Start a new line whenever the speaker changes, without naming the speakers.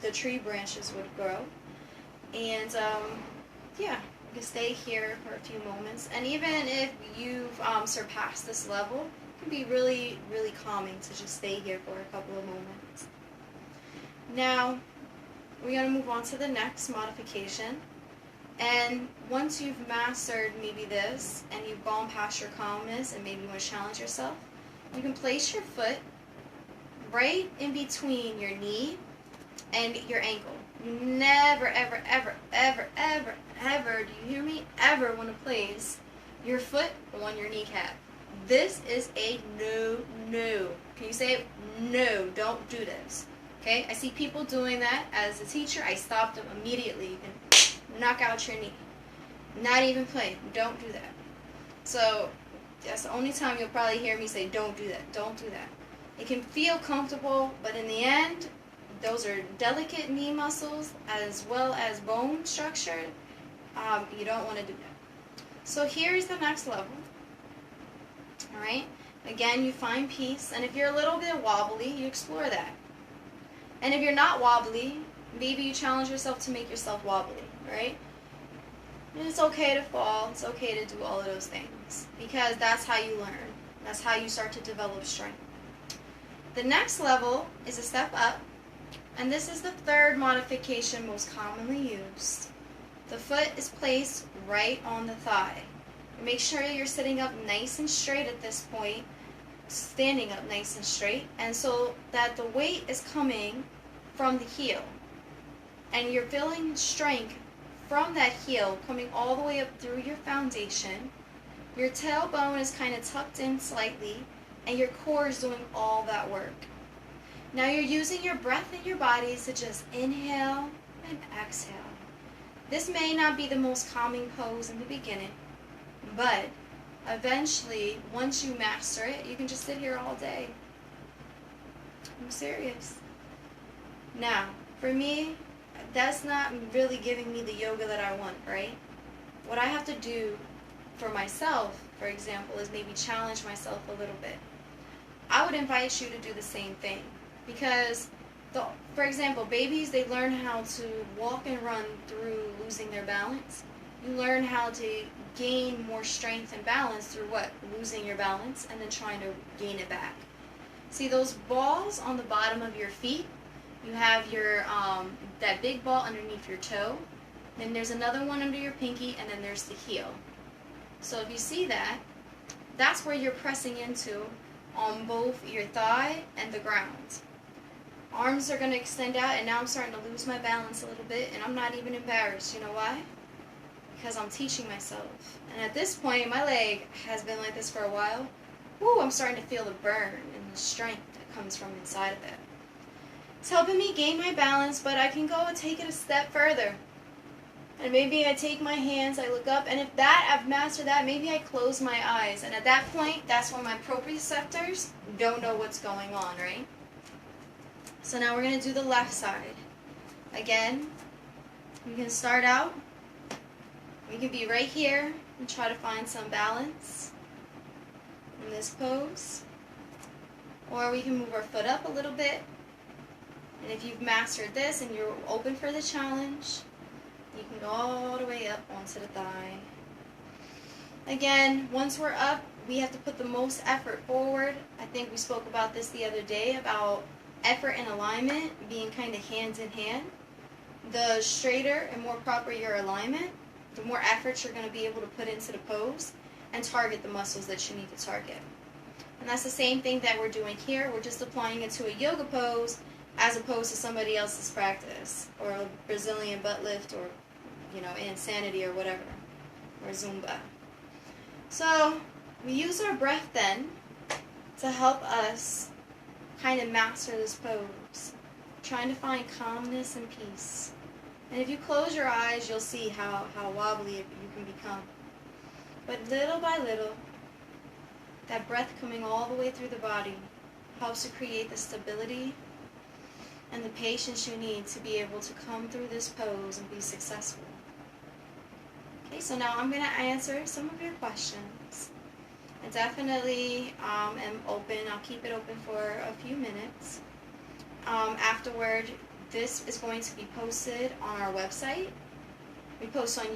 the tree branches would grow. And yeah, you can stay here for a few moments. And even if you've surpassed this level, it can be really, really calming to just stay here for a couple of moments. Now, we're going to move on to the next modification. And once you've mastered maybe this, and you've gone past your calmness, and maybe you want to challenge yourself, you can place your foot right in between your knee and your ankle. You never, ever, ever, ever, ever, ever, do you hear me? Ever want to place your foot on your kneecap. This is a no. Can you say it? No, don't do this. Okay? I see people doing that. As a teacher, I stop them immediately. You can knock out your knee. Not even play. Don't do that. So that's the only time you'll probably hear me say, don't do that. Don't do that. It can feel comfortable, but in the end, those are delicate knee muscles as well as bone structure. You don't want to do that. So here's the next level. Alright? Again, you find peace. And if you're a little bit wobbly, you explore that. And if you're not wobbly, maybe you challenge yourself to make yourself wobbly. Right? And it's okay to fall. It's okay to do all of those things. Because that's how you learn. That's how you start to develop strength. The next level is a step up. And this is the third modification most commonly used. The foot is placed right on the thigh. Make sure you're sitting up nice and straight at this point, standing up nice and straight, and so that the weight is coming from the heel. And you're feeling strength from that heel coming all the way up through your foundation. Your tailbone is kind of tucked in slightly, and your core is doing all that work. Now you're using your breath in your body to just inhale and exhale. This may not be the most calming pose in the beginning, but eventually, once you master it, you can just sit here all day. I'm serious. Now, for me, that's not really giving me the yoga that I want, right? What I have to do for myself, for example, is maybe challenge myself a little bit. I would invite you to do the same thing. Because, for example, babies, they learn how to walk and run through losing their balance. You learn how to gain more strength and balance through what? Losing your balance and then trying to gain it back. See those balls on the bottom of your feet? You have your that big ball underneath your toe. Then there's another one under your pinky, and then there's the heel. So if you see that, that's where you're pressing into on both your thigh and the ground. Arms are going to extend out, and now I'm starting to lose my balance a little bit, and I'm not even embarrassed. You know why? Because I'm teaching myself. And at this point, my leg has been like this for a while. Woo, I'm starting to feel the burn and the strength that comes from inside of it. It's helping me gain my balance, but I can go and take it a step further. And maybe I take my hands, I look up, and if that, I've mastered that, maybe I close my eyes. And at that point, that's when my proprioceptors don't know what's going on, right? So now we're going to do the left side. Again, you can start out. We can be right here and try to find some balance in this pose. Or we can move our foot up a little bit. And if you've mastered this and you're open for the challenge, you can go all the way up onto the thigh. Again, once we're up, we have to put the most effort forward. I think we spoke about this the other day, about effort and alignment being kind of hand in hand. The straighter and more proper your alignment, the more effort you're going to be able to put into the pose and target the muscles that you need to target. And that's the same thing that we're doing here. We're just applying it to a yoga pose as opposed to somebody else's practice, or a Brazilian butt lift, or, you know, insanity or whatever, or Zumba. So we use our breath then to help us kind of master this pose, trying to find calmness and peace. And if you close your eyes, you'll see how wobbly you can become. But little by little, that breath coming all the way through the body helps to create the stability and the patience you need to be able to come through this pose and be successful. Okay, so now I'm going to answer some of your questions. I definitely am open. I'll keep it open for a few minutes. Afterward, this is going to be posted on our website. We post on